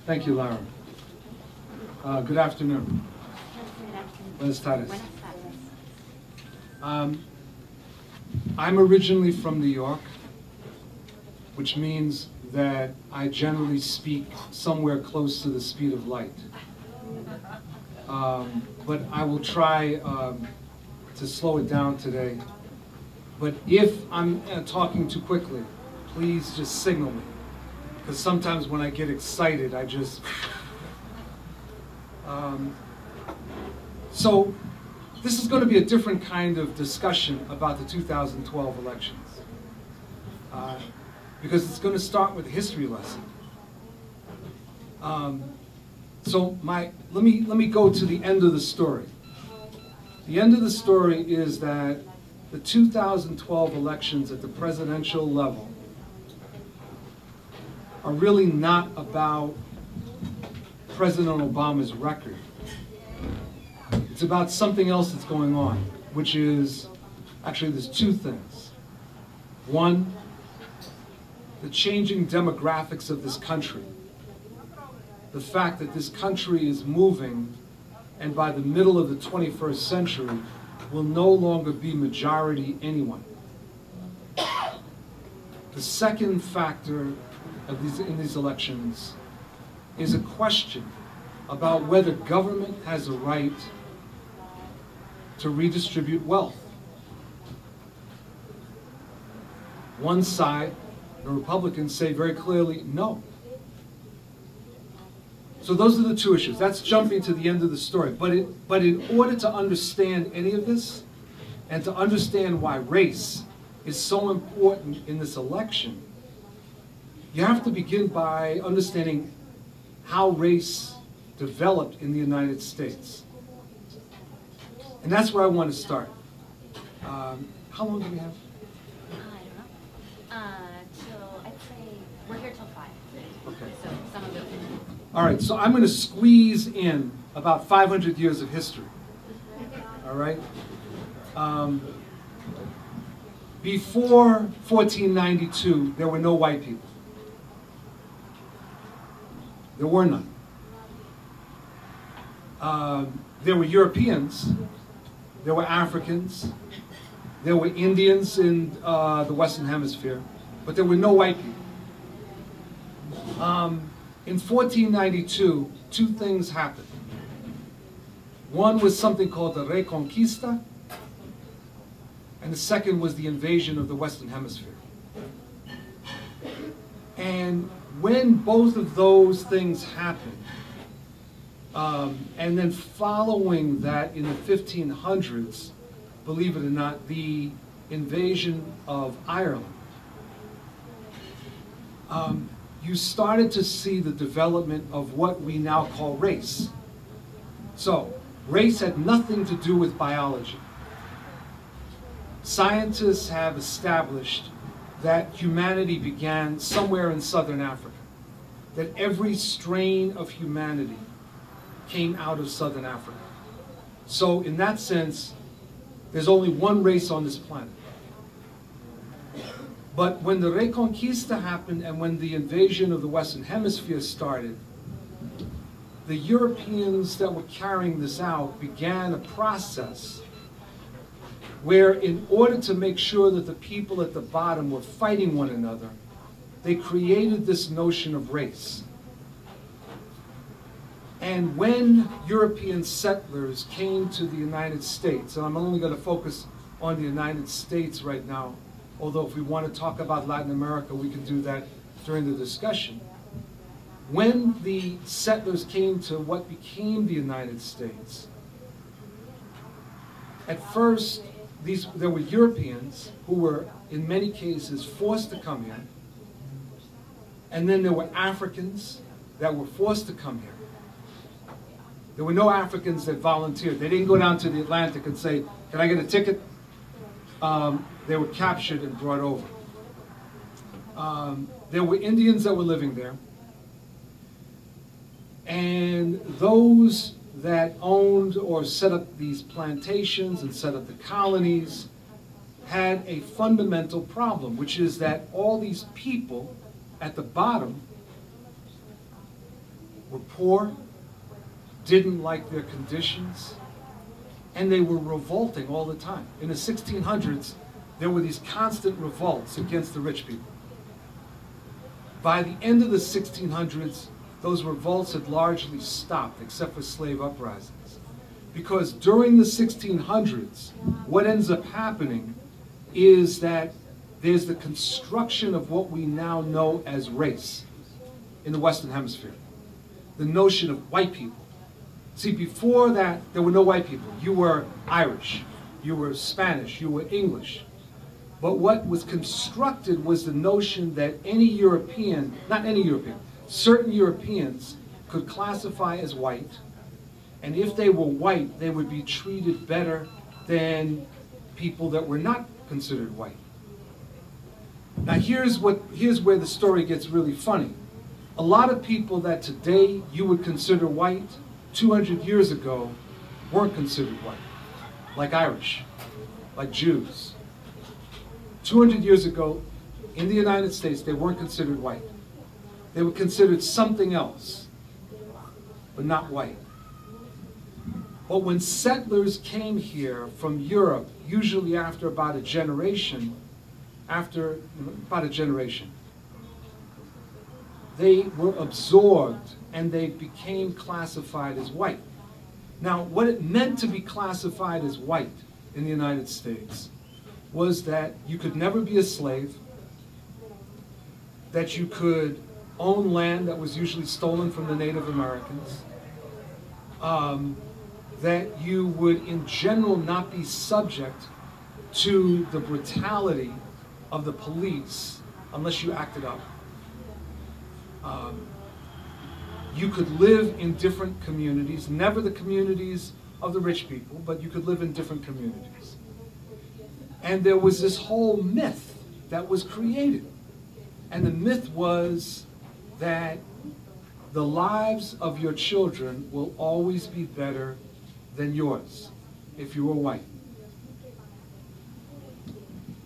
Thank you, Lara. Good afternoon. Buenas tardes. I'm originally from New York, which means that I generally speak somewhere close to the speed of light. But I will try to slow it down today. But if I'm talking too quickly, please just signal me. Because sometimes when I get excited, I just... So this is going to be a different kind of discussion about the 2012 elections. Because it's going to start with a history lesson. So let me go to the end of the story. The end of the story is that the 2012 elections at the presidential level are really not about President Obama's record. It's about something else that's going on, which is, actually there's two things. One, the changing demographics of this country. The fact that this country is moving, and by the middle of the 21st century, will no longer be majority anyone. The second factor of in these elections is a question about whether government has a right to redistribute wealth. One side, the Republicans, say very clearly no. So those are the two issues. That's jumping to the end of the story. But in order to understand any of this, and to understand why race is so important in this election, you have to begin by understanding how race developed in the United States. And that's where I want to start. How long do we have? I don't know. Till, I'd say, we're here till 5. Okay. So some of it. All right, so I'm going to squeeze in about 500 years of history. All right? Before 1492, there were no white people. There were none. There were Europeans, there were Africans, there were Indians in the Western Hemisphere, but there were no white people. In 1492, two things happened. One was something called the Reconquista, and the second was the invasion of the Western Hemisphere. And when both of those things happened, and then following that in the 1500s, believe it or not, the invasion of Ireland, you started to see the development of what we now call race. So, race had nothing to do with biology. Scientists have established that humanity began somewhere in southern Africa, that every strain of humanity came out of southern Africa. So in that sense, there's only one race on this planet. But when the Reconquista happened and when the invasion of the Western Hemisphere started, the Europeans that were carrying this out began a process where, in order to make sure that the people at the bottom were fighting one another, they created this notion of race. And when European settlers came to the United States, and I'm only going to focus on the United States right now, although if we want to talk about Latin America, we can do that during the discussion. When the settlers came to what became the United States, at first, there were Europeans who were, in many cases, forced to come here. And then there were Africans that were forced to come here. There were no Africans that volunteered. They didn't go down to the Atlantic and say, can I get a ticket? They were captured and brought over. There were Indians that were living there. And those that owned or set up these plantations and set up the colonies had a fundamental problem, which is that all these people at the bottom were poor, didn't like their conditions, and they were revolting all the time. In the 1600s, there were these constant revolts against the rich people. By the end of the 1600s, those revolts had largely stopped, except for slave uprisings. Because during the 1600s, what ends up happening is that there's the construction of what we now know as race in the Western Hemisphere. The notion of white people. See, before that, there were no white people. You were Irish, you were Spanish, you were English. But what was constructed was the notion that any European, not any European, certain Europeans could classify as white, and if they were white, they would be treated better than people that were not considered white. Now here's where the story gets really funny. A lot of people that today you would consider white, 200 years ago, weren't considered white, like Irish, like Jews. 200 years ago, in the United States, they weren't considered white. They were considered something else, but not white. But when settlers came here from Europe, usually after about a generation, they were absorbed and they became classified as white. Now, what it meant to be classified as white in the United States was that you could never be a slave, that you could own land that was usually stolen from the Native Americans, that you would in general not be subject to the brutality of the police unless you acted up. You could live in different communities, never the communities of the rich people, but you could live in different communities. And there was this whole myth that was created. And the myth was that the lives of your children will always be better than yours if you were white.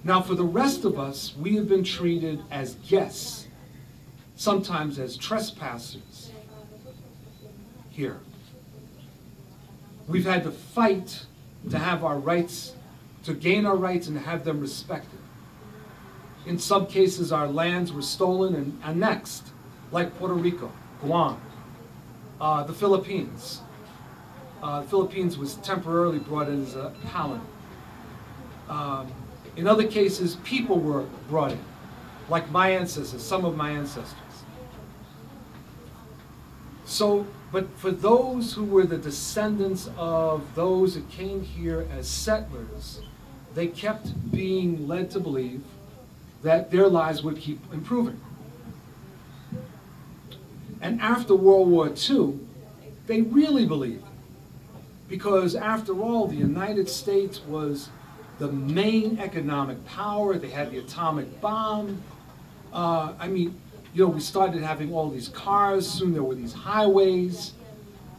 Now, for the rest of us, we have been treated as guests, sometimes as trespassers here. We've had to fight to have our rights, to gain our rights and to have them respected. In some cases, our lands were stolen and annexed, like Puerto Rico, Guam, the Philippines. The Philippines was temporarily brought in as a colony. In other cases, people were brought in, like my ancestors, some of my ancestors. So, but for those who were the descendants of those that came here as settlers, they kept being led to believe that their lives would keep improving. And after World War II, they really believed it. Because after all, the United States was the main economic power. They had the atomic bomb. We started having all these cars. Soon there were these highways.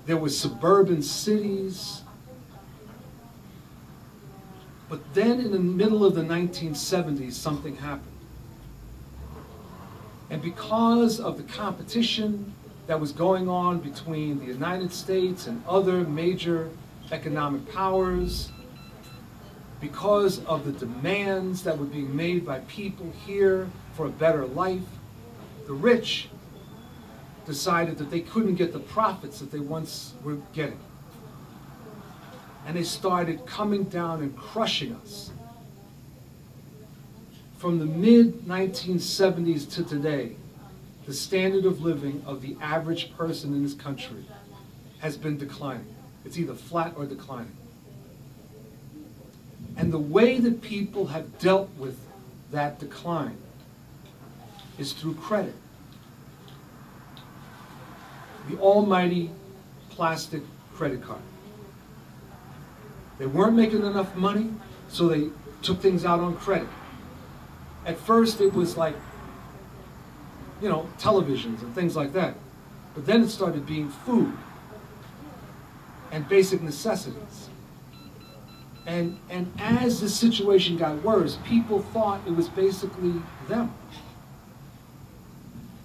There were suburban cities. But then in the middle of the 1970s, something happened. And because of the competition that was going on between the United States and other major economic powers, because of the demands that were being made by people here for a better life, the rich decided that they couldn't get the profits that they once were getting. And they started coming down and crushing us. From the mid-1970s to today, the standard of living of the average person in this country has been declining. It's either flat or declining. And the way that people have dealt with that decline is through credit. The almighty plastic credit card. They weren't making enough money, so they took things out on credit. At first it was like, televisions and things like that. But then it started being food and basic necessities. And as the situation got worse, people thought it was basically them.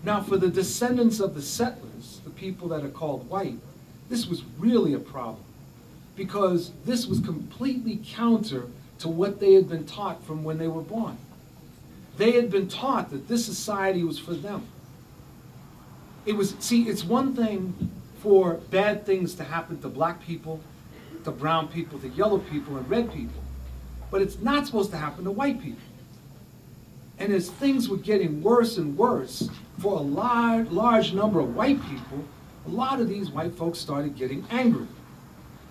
Now, for the descendants of the settlers, Westerners, the people that are called white, this was really a problem, because this was completely counter to what they had been taught from when they were born. They had been taught that this society was for them. It's one thing for bad things to happen to black people, to brown people, to yellow people, and red people, but it's not supposed to happen to white people. And as things were getting worse and worse for a large number of white people, a lot of these white folks started getting angry.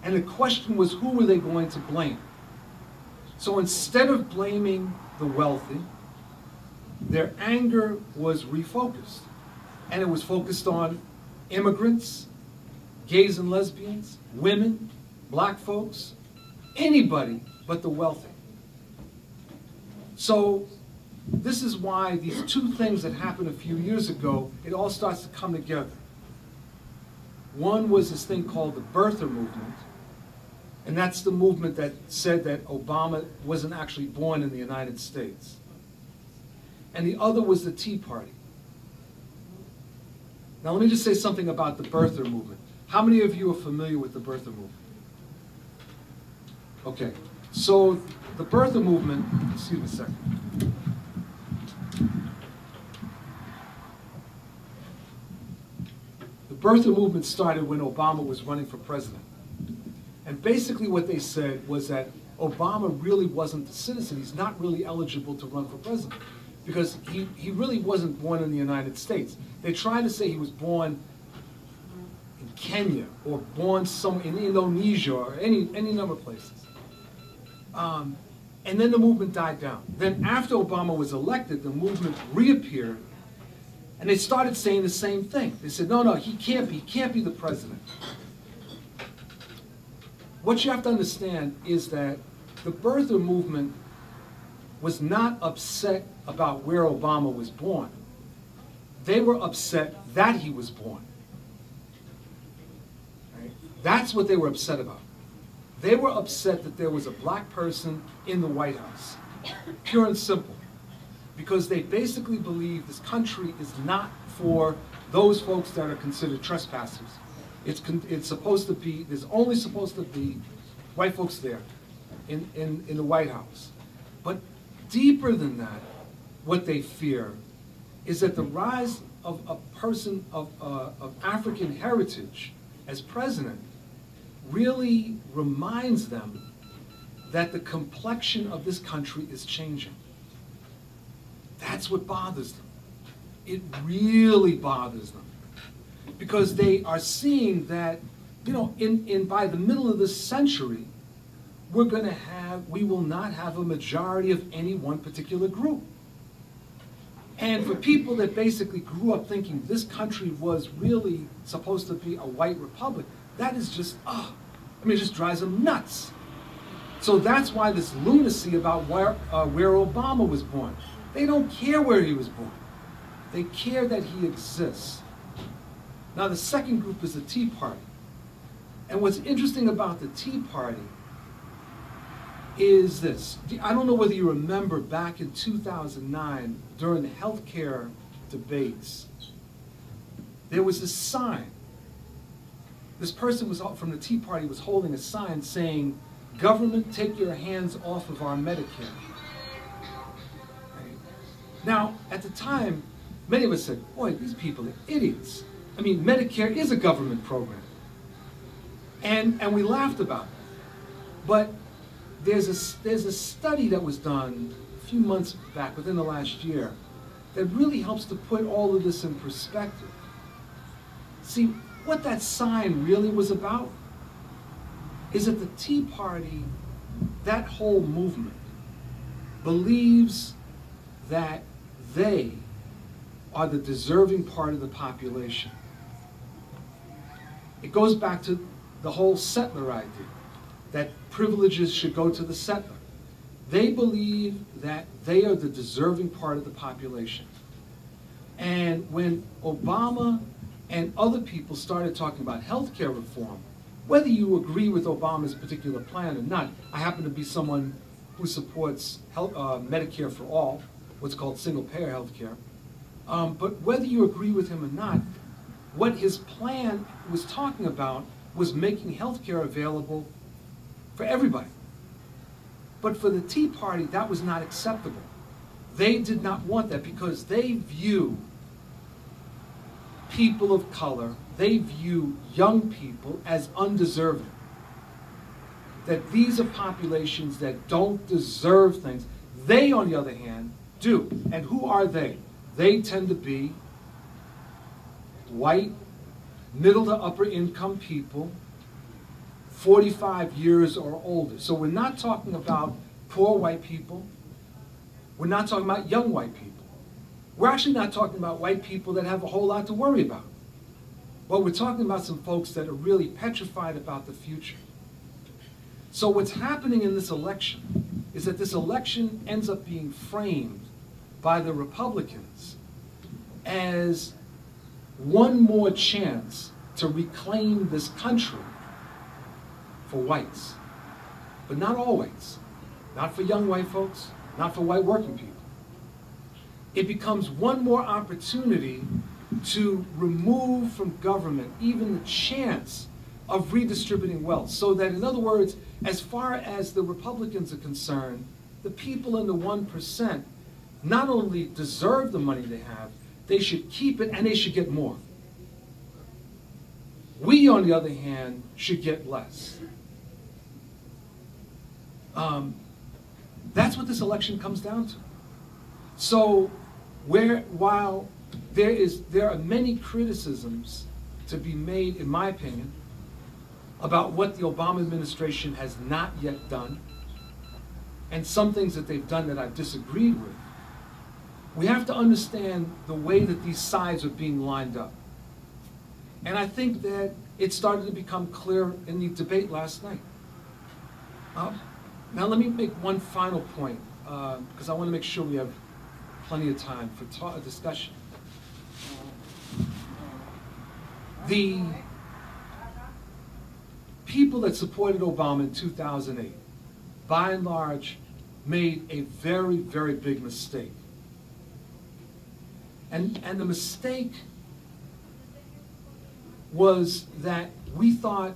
And the question was, who were they going to blame? So instead of blaming the wealthy, their anger was refocused. And it was focused on immigrants, gays and lesbians, women, black folks, anybody but the wealthy. So this is why these two things that happened a few years ago, it all starts to come together. One was this thing called the birther movement, and that's the movement that said that Obama wasn't actually born in the United States. And the other was the Tea Party. Now let me just say something about the birther movement. How many of you are familiar with the birther movement? Okay, so the birther movement, excuse me a second. The birther movement started when Obama was running for president. And basically what they said was that Obama really wasn't a citizen. He's not really eligible to run for president, because he really wasn't born in the United States. They tried to say he was born in Kenya or born somewhere in Indonesia or any number of places. And then the movement died down. Then after Obama was elected, the movement reappeared, and they started saying the same thing. They said, no, he can't be the president. What you have to understand is that the birther movement was not upset about where Obama was born. They were upset that he was born. Right? That's what they were upset about. They were upset that there was a black person in the White House, pure and simple, because they basically believe this country is not for those folks that are considered trespassers. It's supposed to be, there's only supposed to be white folks there in the White House. But deeper than that, what they fear is that the rise of a person of African heritage as president really reminds them that the complexion of this country is changing. That's what bothers them. It really bothers them, because they are seeing that, you know, by the middle of this century, we will not have a majority of any one particular group. And for people that basically grew up thinking this country was really supposed to be a white republic, that is just, it just drives them nuts. So that's why this lunacy about where Obama was born. They don't care where he was born. They care that he exists. Now the second group is the Tea Party. And what's interesting about the Tea Party is this. I don't know whether you remember back in 2009, during the healthcare debates, there was this sign. This person from the Tea Party was holding a sign saying, "Government, take your hands off of our Medicare." Right? Now, at the time, many of us said, boy, these people are idiots. I mean, Medicare is a government program. And we laughed about it. But there's a study that was done a few months back, within the last year, that really helps to put all of this in perspective. See, what that sign really was about is that the Tea Party, that whole movement, believes that they are the deserving part of the population. It goes back to the whole settler idea, that privileges should go to the settler. They believe that they are the deserving part of the population. And when Obama and other people started talking about healthcare reform, whether you agree with Obama's particular plan or not, I happen to be someone who supports Medicare for all, what's called single-payer healthcare. But whether you agree with him or not, what his plan was talking about was making health care available for everybody. But for the Tea Party, that was not acceptable. They did not want that because they view people of color, they view young people as undeserving. That these are populations that don't deserve things. They, on the other hand, do. And who are they? They tend to be white, middle to upper income people, 45 years or older. So we're not talking about poor white people. We're not talking about young white people. We're actually not talking about white people that have a whole lot to worry about. But we're talking about some folks that are really petrified about the future. So what's happening in this election is that this election ends up being framed by the Republicans as one more chance to reclaim this country for whites. But not all whites. Not for young white folks, not for white working people. It becomes one more opportunity to remove from government even the chance of redistributing wealth. So that, in other words, as far as the Republicans are concerned, the people in the 1% not only deserve the money they have, they should keep it and they should get more. We, on the other hand, should get less. That's what this election comes down to. So, while there are many criticisms to be made, in my opinion, about what the Obama administration has not yet done, and some things that they've done that I've disagreed with, we have to understand the way that these sides are being lined up. And I think that it started to become clear in the debate last night. Now let me make one final point, because I want to make sure we have plenty of time for discussion. The people that supported Obama in 2008, by and large, made a very, very big mistake. And the mistake was that we thought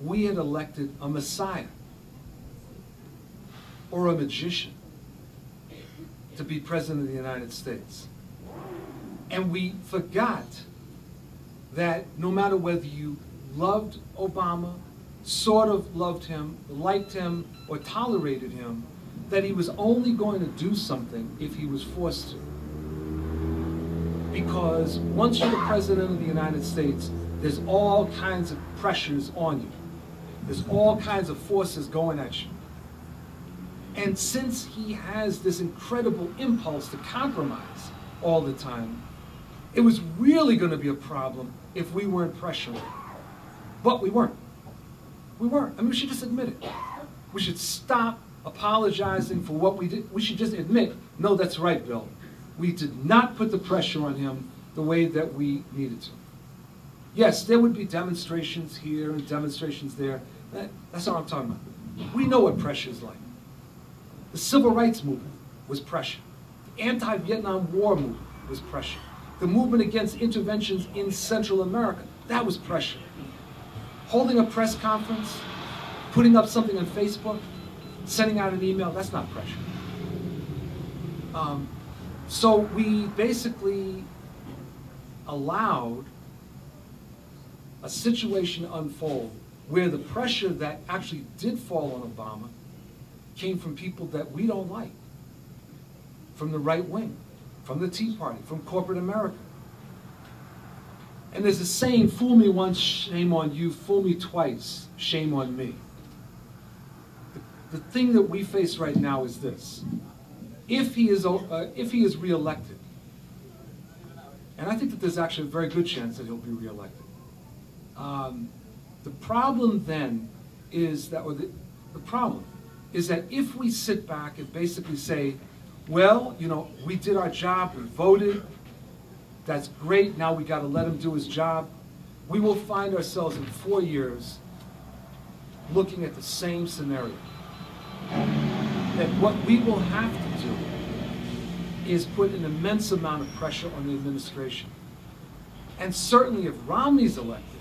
we had elected a messiah or a magician to be president of the United States. And we forgot that no matter whether you loved Obama, sort of loved him, liked him, or tolerated him, that he was only going to do something if he was forced to. Because once you're the president of the United States, there's all kinds of pressures on you. There's all kinds of forces going at you. And since he has this incredible impulse to compromise all the time, it was really going to be a problem if we weren't pressuring. But we weren't. We weren't. I mean, we should just admit it. We should stop apologizing for what we did. We should just admit, no, that's right, Bill. We did not put the pressure on him the way that we needed to. Yes, there would be demonstrations here and demonstrations there. That's not what I'm talking about. We know what pressure is like. The civil rights movement was pressure. The anti-Vietnam War movement was pressure. The movement against interventions in Central America, that was pressure. Holding a press conference, putting up something on Facebook, sending out an email, that's not pressure. So we basically allowed a situation to unfold where the pressure that actually did fall on Obama came from people that we don't like, from the right wing, from the Tea Party, from corporate America. And there's a saying, fool me once, shame on you, fool me twice, shame on me. The thing that we face right now is this. If he is reelected, and I think that there's actually a very good chance that he'll be reelected, the problem then is that, or the problem is that if we sit back and basically say, well, you know, we did our job, we voted, that's great, now we got to let him do his job, we will find ourselves in 4 years looking at the same scenario. That what we will have to do is put an immense amount of pressure on the administration. And certainly if Romney's elected,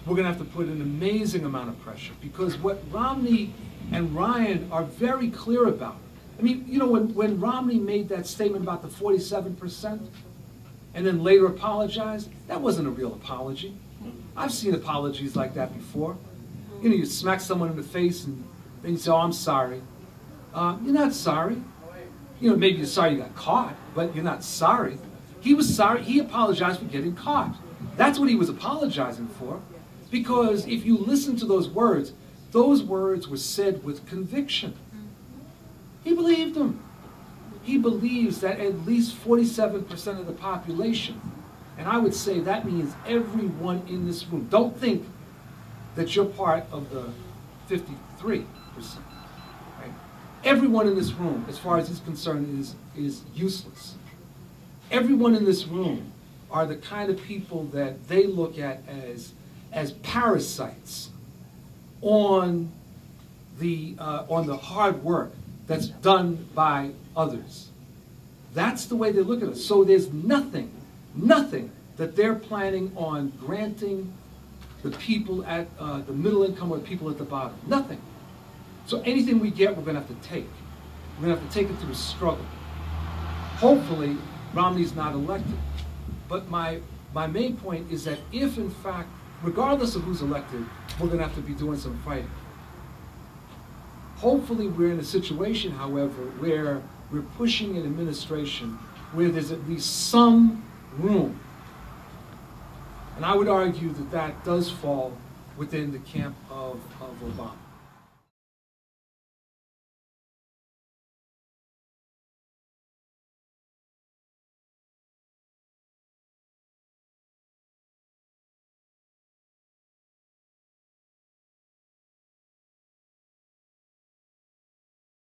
we're going to have to put an amazing amount of pressure, because what Romney and Ryan are very clear about, I mean, you know, when Romney made that statement about the 47% and then later apologized, that wasn't a real apology. I've seen apologies like that before. You know, you smack someone in the face and then you say, oh, I'm sorry. You're not sorry. You know, maybe you're sorry you got caught, but you're not sorry. He was sorry. He apologized for getting caught. That's what he was apologizing for. Because if you listen to those words were said with conviction. He believed them. He believes that at least 47% of the population, and I would say that means everyone in this room, don't think that you're part of the 53%. Right? Everyone in this room, as far as he's concerned, is useless. Everyone in this room are the kind of people that they look at as parasites on the hard work that's done by others. That's the way they look at us. So there's nothing that they're planning on granting the people at the middle income or the people at the bottom. Nothing. So anything we get, we're going to have to take. We're going to have to take it through a struggle. Hopefully, Romney's not elected. But my main point is that if, in fact, regardless of who's elected, we're going to have to be doing some fighting. Hopefully we're in a situation, however, where we're pushing an administration where there's at least some room. And I would argue that that does fall within the camp of Obama.